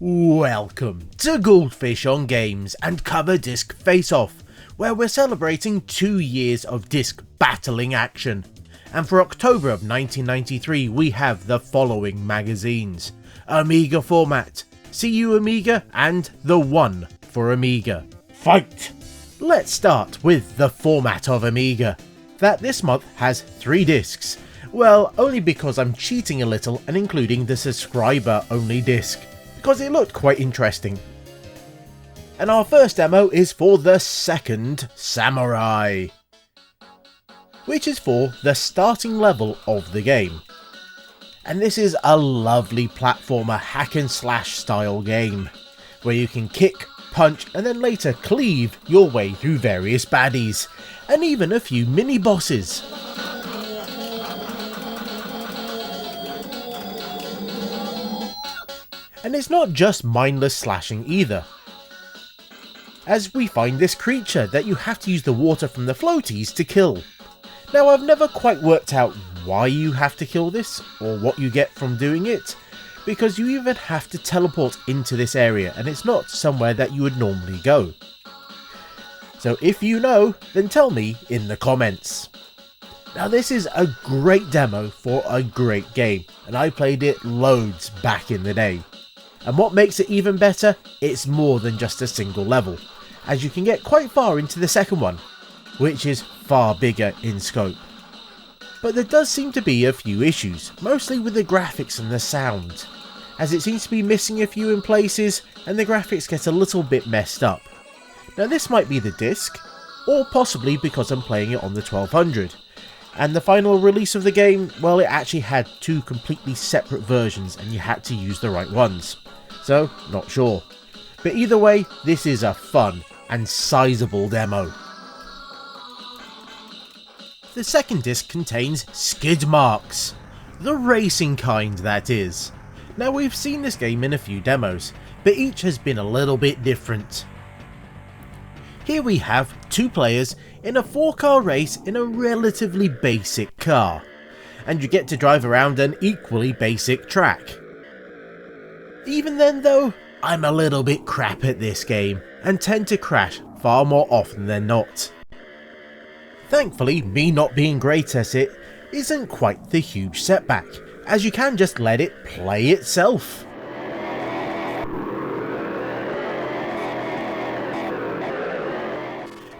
Welcome to Goldfish on Games and Cover Disc Face Off, where we're celebrating 2 years of disc battling action. And for October of 1993 we have the following magazines: Amiga Format, CU Amiga and The One for Amiga. Fight! Let's start with the format of Amiga, that this month has 3 discs. Well, only because I'm cheating a little and including the subscriber only disc, because it looked quite interesting. And our first demo is for the second Samurai, which is for the starting level of the game. And this is a lovely platformer hack and slash style game, where you can kick, punch and then later cleave your way through various baddies, and even a few mini bosses. And it's not just mindless slashing either, as we find this creature that you have to use the water from the floaties to kill. Now, I've never quite worked out why you have to kill this, or what you get from doing it, because you even have to teleport into this area and it's not somewhere that you would normally go. So if you know, then tell me in the comments. Now, this is a great demo for a great game, and I played it loads back in the day. And what makes it even better, it's more than just a single level, as you can get quite far into the second one, which is far bigger in scope. But there does seem to be a few issues, mostly with the graphics and the sound, as it seems to be missing a few in places and the graphics get a little bit messed up. Now, this might be the disc, or possibly because I'm playing it on the 1200. And the final release of the game, well, it actually had 2 completely separate versions and you had to use the right ones. So, not sure. But either way, this is a fun and sizable demo. The second disc contains Skidmarks, the racing kind that is. Now, we've seen this game in a few demos, but each has been a little bit different. Here we have 2 players in a 4-car race in a relatively basic car, and you get to drive around an equally basic track. Even then though, I'm a little bit crap at this game, and tend to crash far more often than not. Thankfully, me not being great at it isn't quite the huge setback, as you can just let it play itself.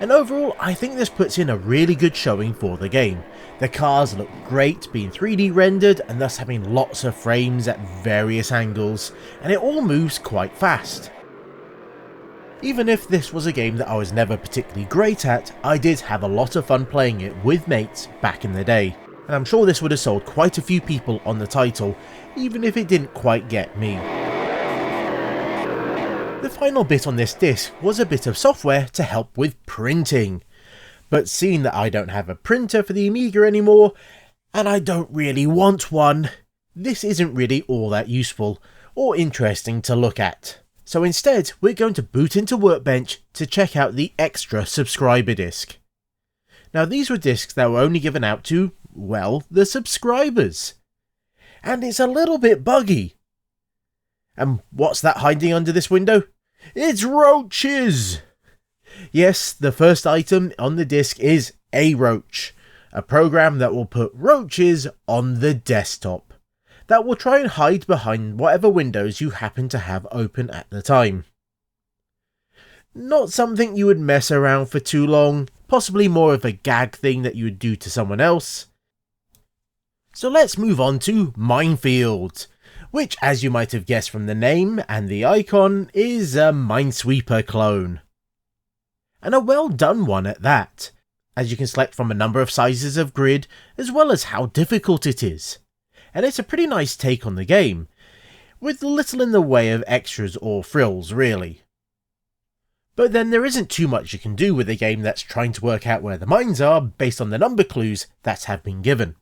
And overall, I think this puts in a really good showing for the game. The cars look great, being 3D rendered and thus having lots of frames at various angles, and it all moves quite fast. Even if this was a game that I was never particularly great at, I did have a lot of fun playing it with mates back in the day, and I'm sure this would have sold quite a few people on the title, even if it didn't quite get me. The final bit on this disc was a bit of software to help with printing, but seeing that I don't have a printer for the Amiga anymore, and I don't really want one, this isn't really all that useful or interesting to look at. So instead, we're going to boot into Workbench to check out the extra subscriber disc. Now, these were discs that were only given out to, well, the subscribers. And it's a little bit buggy. And what's that hiding under this window? It's roaches! Yes, the first item on the disc is Ameroid, a program that will put roaches on the desktop, that will try and hide behind whatever windows you happen to have open at the time. Not something you would mess around for too long, possibly more of a gag thing that you would do to someone else. So let's move on to Minefield, which, as you might have guessed from the name and the icon, is a Minesweeper clone. And a well done one at that, as you can select from a number of sizes of grid, as well as how difficult it is. And it's a pretty nice take on the game, with little in the way of extras or frills really. But then there isn't too much you can do with a game that's trying to work out where the mines are based on the number clues that have been given.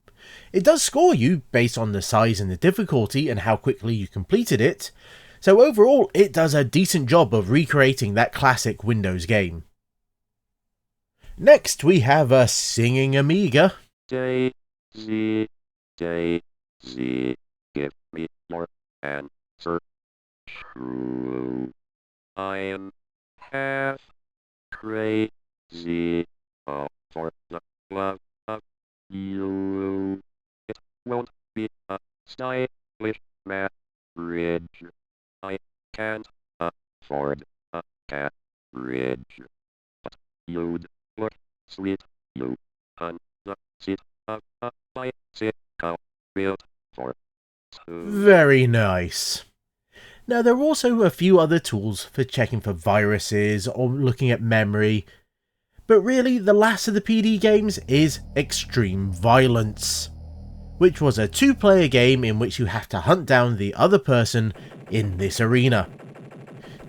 It does score you based on the size and the difficulty and how quickly you completed it, so overall it does a decent job of recreating that classic Windows game. Next we have a singing Amiga. Daisy, give me your answer. True. I am half crazy for the love of you. It won't be a stylish marriage. I can't afford a carriage. But you'd look sweet, you, on the seat of a bicycle built for two. Very nice. Now, there are also a few other tools for checking for viruses or looking at memory, but really the last of the PD games is Extreme Violence, which was a 2-player game in which you have to hunt down the other person in this arena.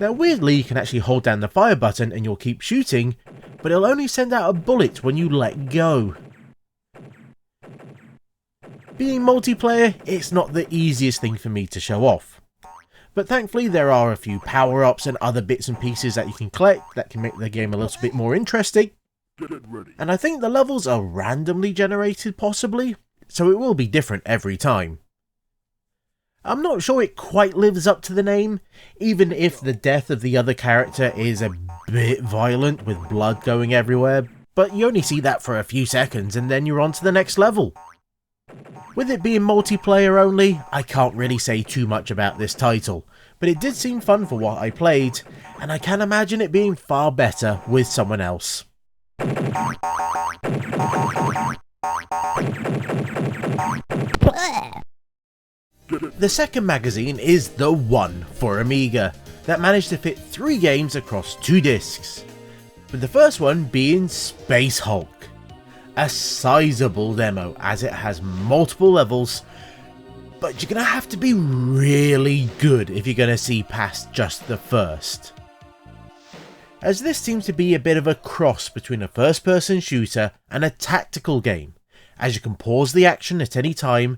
Now, weirdly, you can actually hold down the fire button and you'll keep shooting, but it'll only send out a bullet when you let go. Being multiplayer, it's not the easiest thing for me to show off. But thankfully there are a few power-ups and other bits and pieces that you can collect that can make the game a little bit more interesting. And I think the levels are randomly generated possibly, so it will be different every time. I'm not sure it quite lives up to the name, even if the death of the other character is a bit violent with blood going everywhere, but you only see that for a few seconds and then you're on to the next level. With it being multiplayer only, I can't really say too much about this title, but it did seem fun for what I played, and I can imagine it being far better with someone else. The second magazine is The One for Amiga, that managed to fit 3 games across 2 discs, with the first one being Space Hulk. A sizable demo as it has multiple levels, but you're gonna have to be really good if you're gonna see past just the first, as this seems to be a bit of a cross between a first-person shooter and a tactical game, as you can pause the action at any time,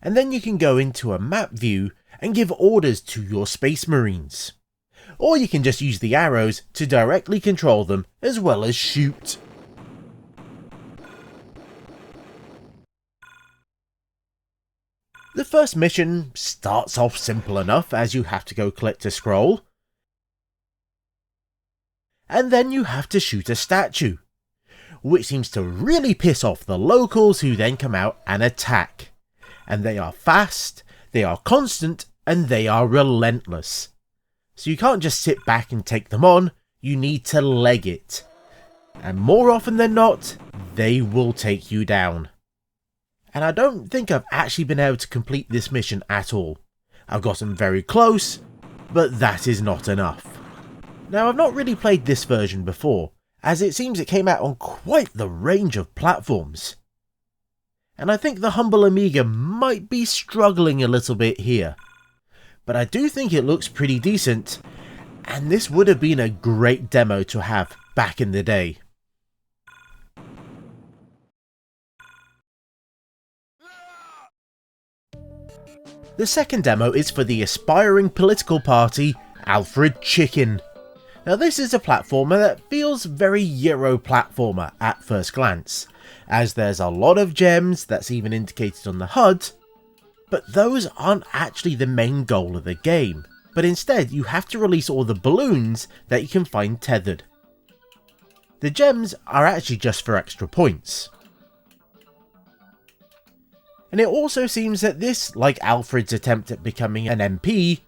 and then you can go into a map view and give orders to your Space Marines, or you can just use the arrows to directly control them as well as shoot. The first mission starts off simple enough, as you have to go collect a scroll, and then you have to shoot a statue, which seems to really piss off the locals, who then come out and attack. And they are fast, they are constant, and they are relentless. So you can't just sit back and take them on, you need to leg it. And more often than not, they will take you down. And I don't think I've actually been able to complete this mission at all. I've gotten very close, but that is not enough. Now, I've not really played this version before, as it seems it came out on quite the range of platforms. And I think the humble Amiga might be struggling a little bit here. But I do think it looks pretty decent, and this would have been a great demo to have back in the day. The second demo is for the aspiring political party, Alfred Chicken. Now, this is a platformer that feels very Euro platformer at first glance, as there's a lot of gems that's even indicated on the HUD, but those aren't actually the main goal of the game, but instead you have to release all the balloons that you can find tethered. The gems are actually just for extra points. And it also seems that this, like Alfred's attempt at becoming an MP,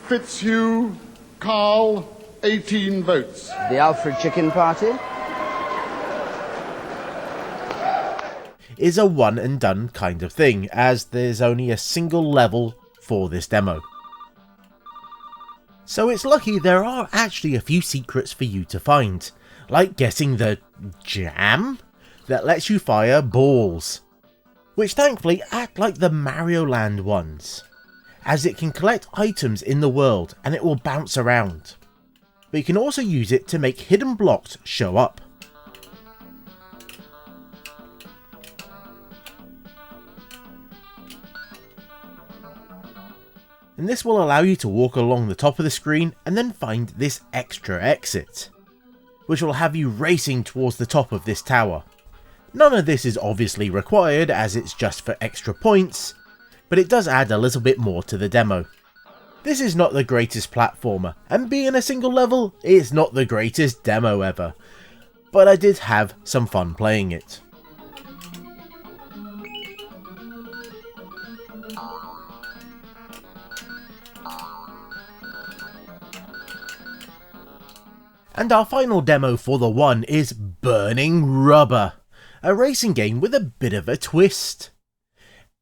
Fitzhugh, Carl, 18 votes. The Alfred Chicken Party? is a one and done kind of thing, as there's only a single level for this demo. So it's lucky there are actually a few secrets for you to find, like getting the jam that lets you fire balls, which thankfully act like the Mario Land ones, as it can collect items in the world and it will bounce around. But you can also use it to make hidden blocks show up. And this will allow you to walk along the top of the screen and then find this extra exit, which will have you racing towards the top of this tower. None of this is obviously required as it's just for extra points, but it does add a little bit more to the demo. This is not the greatest platformer, and being a single level, it's not the greatest demo ever, but I did have some fun playing it. And our final demo for the one is Burning Rubber, a racing game with a bit of a twist.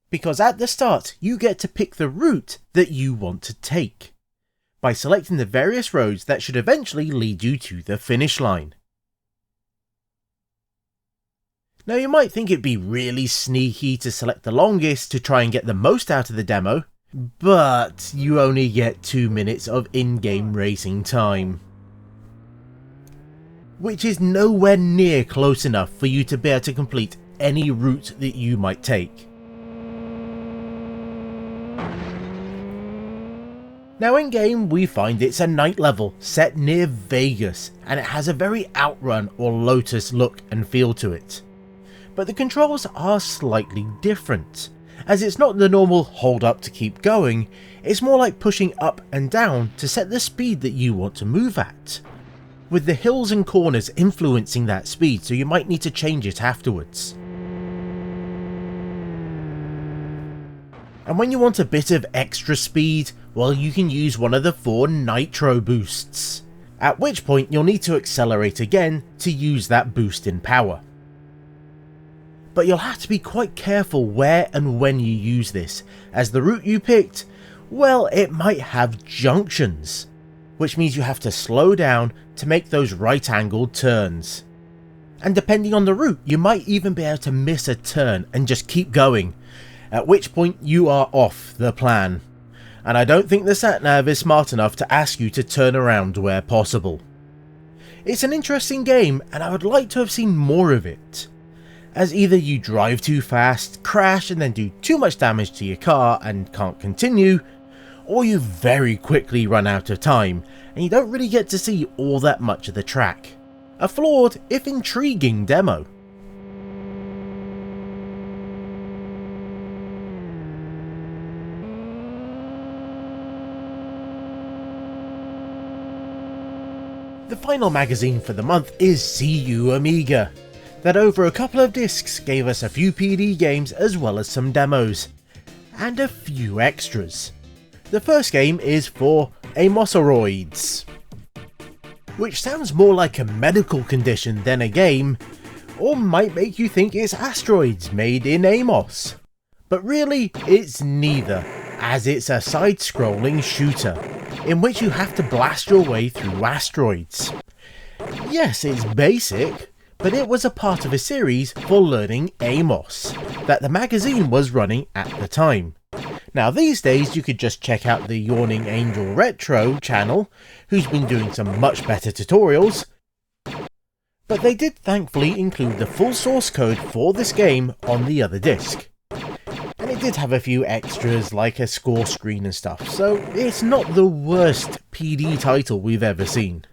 Because at the start, you get to pick the route that you want to take, by selecting the various roads that should eventually lead you to the finish line. Now you might think it'd be really sneaky to select the longest to try and get the most out of the demo, but you only get 2 minutes of in-game racing time, which is nowhere near close enough for you to be able to complete any route that you might take. Now in game we find it's a night level set near Vegas, and it has a very Outrun or Lotus look and feel to it. But the controls are slightly different, as it's not the normal hold up to keep going, it's more like pushing up and down to set the speed that you want to move at, with the hills and corners influencing that speed, so you might need to change it afterwards. And when you want a bit of extra speed, well, you can use one of the 4 nitro boosts, at which point you'll need to accelerate again to use that boost in power. But you'll have to be quite careful where and when you use this, as the route you picked, well, it might have junctions, which means you have to slow down to make those right angled turns. And depending on the route, you might even be able to miss a turn and just keep going, at which point you are off the plan. And I don't think the sat-nav is smart enough to ask you to turn around where possible. It's an interesting game, and I would like to have seen more of it, as either you drive too fast, crash and then do too much damage to your car and can't continue, or you very quickly run out of time and you don't really get to see all that much of the track. A flawed, if intriguing, demo. The final magazine for the month is CU Amiga, that over a couple of discs gave us a few PD games as well as some demos, and a few extras. The first game is for Ameroids, which sounds more like a medical condition than a game, or might make you think it's asteroids made in Amos. But really, it's neither, as it's a side-scrolling shooter, in which you have to blast your way through asteroids. Yes, it's basic, but it was a part of a series for learning Amos that the magazine was running at the time. Now these days you could just check out the Yawning Angel Retro channel, who's been doing some much better tutorials, but they did thankfully include the full source code for this game on the other disc. And it did have a few extras like a score screen and stuff, so it's not the worst PD title we've ever seen.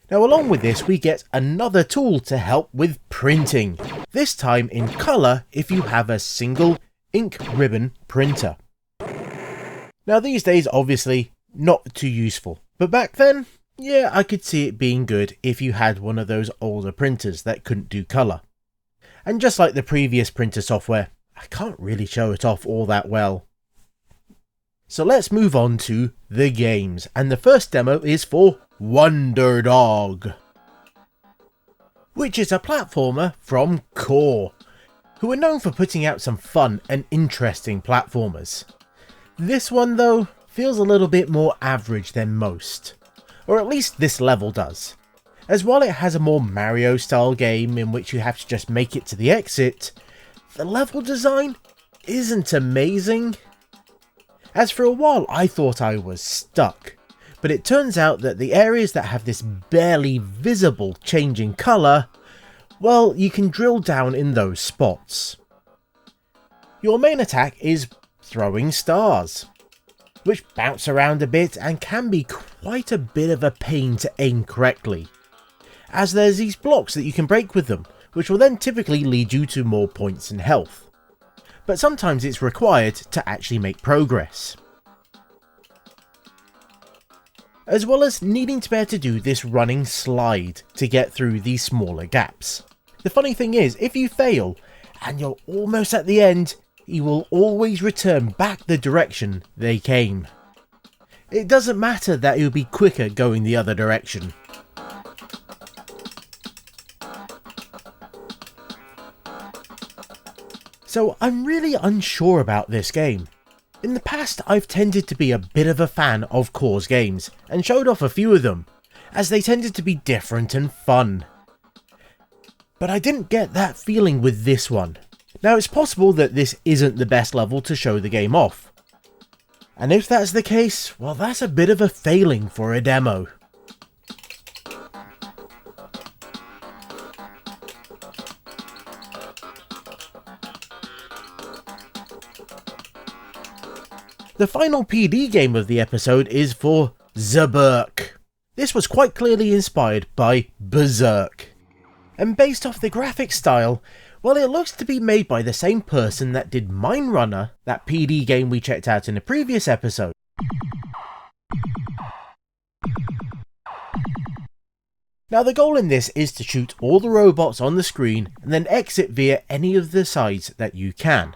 Now along with this we get another tool to help with printing, this time in colour if you have a single ink ribbon printer. Now these days obviously not too useful, but back then, yeah, I could see it being good if you had one of those older printers that couldn't do colour. And just like the previous printer software, I can't really show it off all that well. So let's move on to the games, and the first demo is for Wonderdog, which is a platformer from Core, who are known for putting out some fun and interesting platformers. This one though feels a little bit more average than most, or at least this level does, as while it has a more Mario style game in which you have to just make it to the exit, the level design isn't amazing. As for a while I thought I was stuck, but it turns out that the areas that have this barely visible change in colour, well, you can drill down in those spots. Your main attack is throwing stars, which bounce around a bit and can be quite a bit of a pain to aim correctly, as there's these blocks that you can break with them, which will then typically lead you to more points and health. But sometimes it's required to actually make progress. as well as needing to be able to do this running slide to get through these smaller gaps. The funny thing is, if you fail and you're almost at the end, you will always return back the direction they came. It doesn't matter that it will be quicker going the other direction. So I'm really unsure about this game. In the past, I've tended to be a bit of a fan of Core's games, and showed off a few of them, as they tended to be different and fun. But I didn't get that feeling with this one. Now it's possible that this isn't the best level to show the game off. And if that's the case, well, that's a bit of a failing for a demo. The final PD game of the episode is for Berserk. This was quite clearly inspired by Berserk. And based off the graphic style, well, it looks to be made by the same person that did Mine Runner, that PD game we checked out in the previous episode. Now the goal in this is to shoot all the robots on the screen and then exit via any of the sides that you can.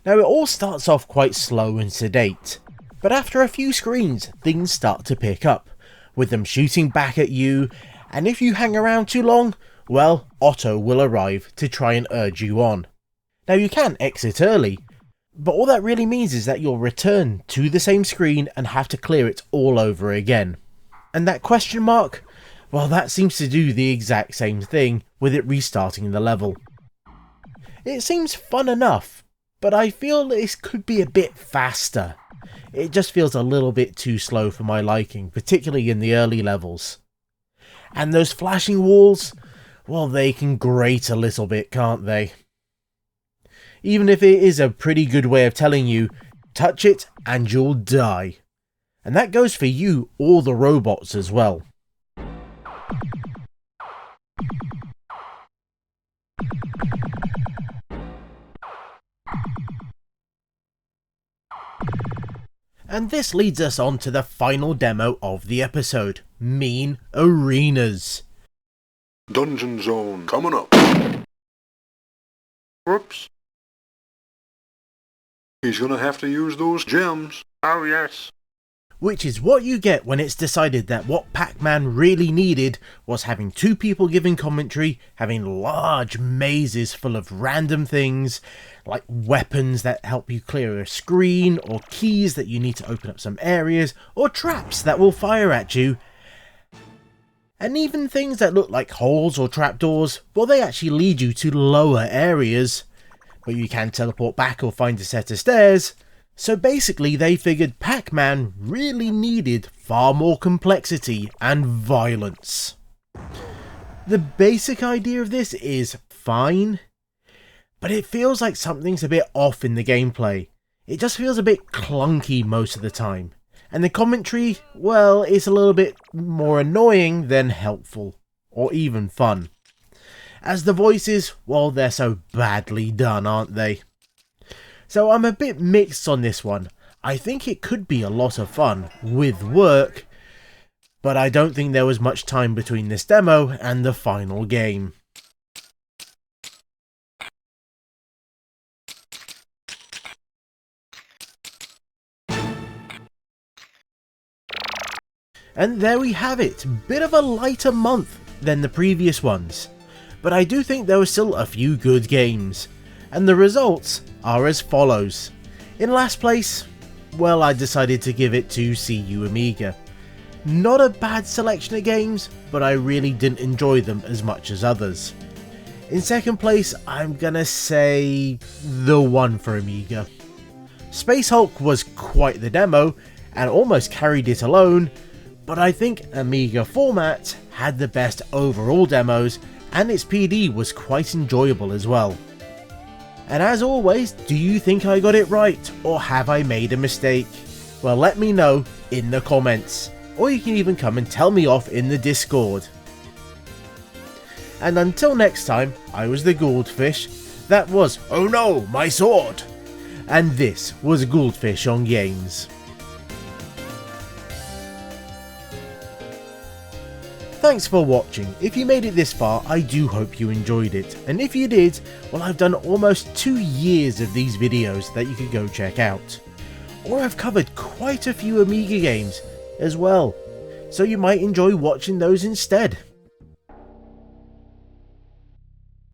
Now it all starts off quite slow and sedate, but after a few screens things start to pick up, with them shooting back at you, and if you hang around too long, well, Otto will arrive to try and urge you on. Now you can exit early, but all that really means is that you'll return to the same screen and have to clear it all over again. And that question mark? Well, that seems to do the exact same thing with it restarting the level. It seems fun enough, but I feel this could be a bit faster. It just feels a little bit too slow for my liking, particularly in the early levels. And those flashing walls, well, they can grate a little bit, can't they? Even if it is a pretty good way of telling you, touch it and you'll die. And that goes for you or the robots as well. And this leads us on to the final demo of the episode, Mean Arenas. Dungeon Zone coming up. Whoops. He's gonna have to use those gems. Oh yes. Which is what you get when it's decided that what Pac-Man really needed was having two people giving commentary, having large mazes full of random things, like weapons that help you clear a screen, or keys that you need to open up some areas, or traps that will fire at you. And even things that look like holes or trapdoors, well, they actually lead you to lower areas, but you can teleport back or find a set of stairs. So basically they figured Pac-Man really needed far more complexity and violence. The basic idea of this is fine, but it feels like something's a bit off in the gameplay. It just feels a bit clunky most of the time. And the commentary, well, it's a little bit more annoying than helpful, or even fun. As the voices, well, they're so badly done, aren't they? So I'm a bit mixed on this one. I think it could be a lot of fun, with work, but I don't think there was much time between this demo and the final game. And there we have it, bit of a lighter month than the previous ones, but I do think there were still a few good games, and the results are as follows. In last place, well, I decided to give it to CU Amiga. Not a bad selection of games, but I really didn't enjoy them as much as others. In second place, I'm gonna say the one for Amiga. Space Hulk was quite the demo, and almost carried it alone, but I think Amiga Format had the best overall demos, and its PD was quite enjoyable as well. And as always, do you think I got it right, or have I made a mistake? Well, let me know in the comments, or you can even come and tell me off in the Discord. And until next time, I was the Goldfish, that was Oh No, My Sword, and this was Goldfish on Games. Thanks for watching. If you made it this far, I do hope you enjoyed it, and if you did, well, I've done almost 2 years of these videos that you could go check out. Or I've covered quite a few Amiga games as well, so you might enjoy watching those instead.